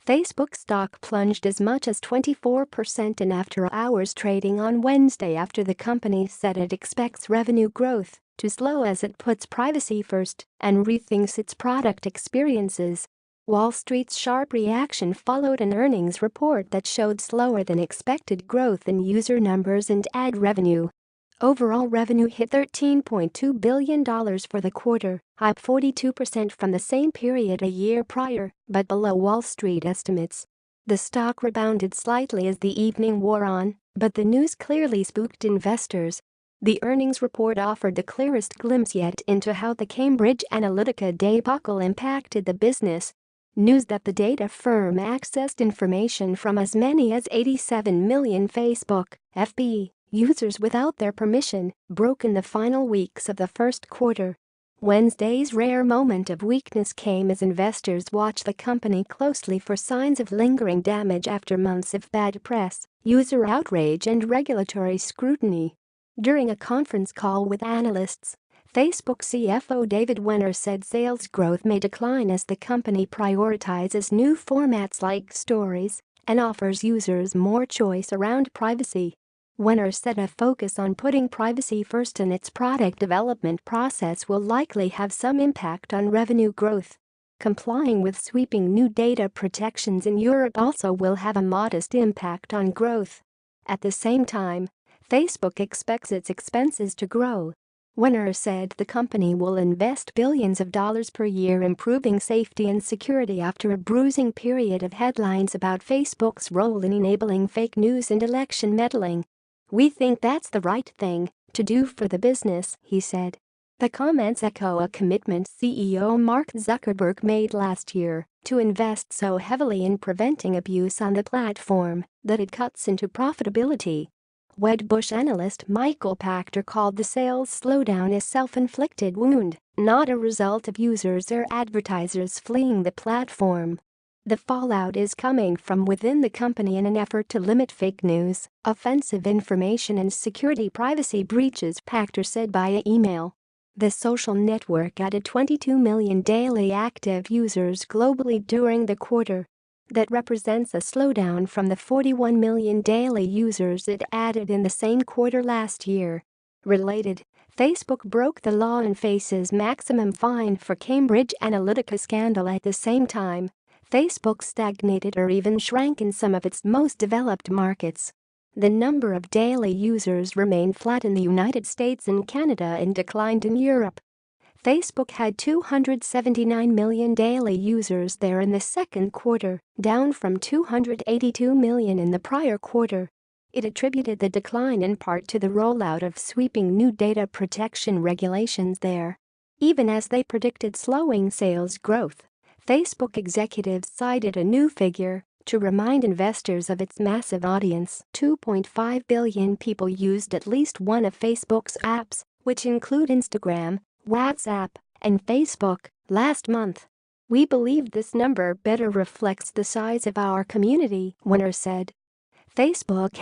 Facebook stock plunged as much as 24% in after-hours trading on Wednesday after the company said it expects revenue growth to slow as it puts privacy first and rethinks its product experiences. Wall Street's sharp reaction followed an earnings report that showed slower than expected growth in user numbers and ad revenue. Overall revenue hit $13.2 billion for the quarter, up 42% from the same period a year prior, but below Wall Street estimates. The stock rebounded slightly as the evening wore on, but the news clearly spooked investors. The earnings report offered the clearest glimpse yet into how the Cambridge Analytica debacle impacted the business. News that the data firm accessed information from as many as 87 million Facebook (FB) users without their permission broke in the final weeks of the first quarter. Wednesday's rare moment of weakness came as investors watched the company closely for signs of lingering damage after months of bad press, user outrage and regulatory scrutiny. During a conference call with analysts, Facebook CFO David Wenner said sales growth may decline as the company prioritizes new formats like stories and offers users more choice around privacy. Wenner said a focus on putting privacy first in its product development process will likely have some impact on revenue growth. Complying with sweeping new data protections in Europe also will have a modest impact on growth. At the same time, Facebook expects its expenses to grow. Wenner said the company will invest billions of dollars per year improving safety and security after a bruising period of headlines about Facebook's role in enabling fake news and election meddling. "We think that's the right thing to do for the business," he said. The comments echo a commitment CEO Mark Zuckerberg made last year to invest so heavily in preventing abuse on the platform that it cuts into profitability. Wedbush analyst Michael Pachter called the sales slowdown a self-inflicted wound, not a result of users or advertisers fleeing the platform. The fallout is coming from within the company in an effort to limit fake news, offensive information and security privacy breaches, Pachter said via email. The social network added 22 million daily active users globally during the quarter. That represents a slowdown from the 41 million daily users it added in the same quarter last year. Related, Facebook broke the law and faces maximum fine for Cambridge Analytica scandal. At the same time, Facebook stagnated or even shrank in some of its most developed markets. The number of daily users remained flat in the United States and Canada and declined in Europe. Facebook had 279 million daily users there in the second quarter, down from 282 million in the prior quarter. It attributed the decline in part to the rollout of sweeping new data protection regulations there. Even as they predicted slowing sales growth, Facebook executives cited a new figure to remind investors of its massive audience. 2.5 billion people used at least one of Facebook's apps, which include Instagram, WhatsApp, and Facebook, last month. "We believe this number better reflects the size of our community," Wenner said. Facebook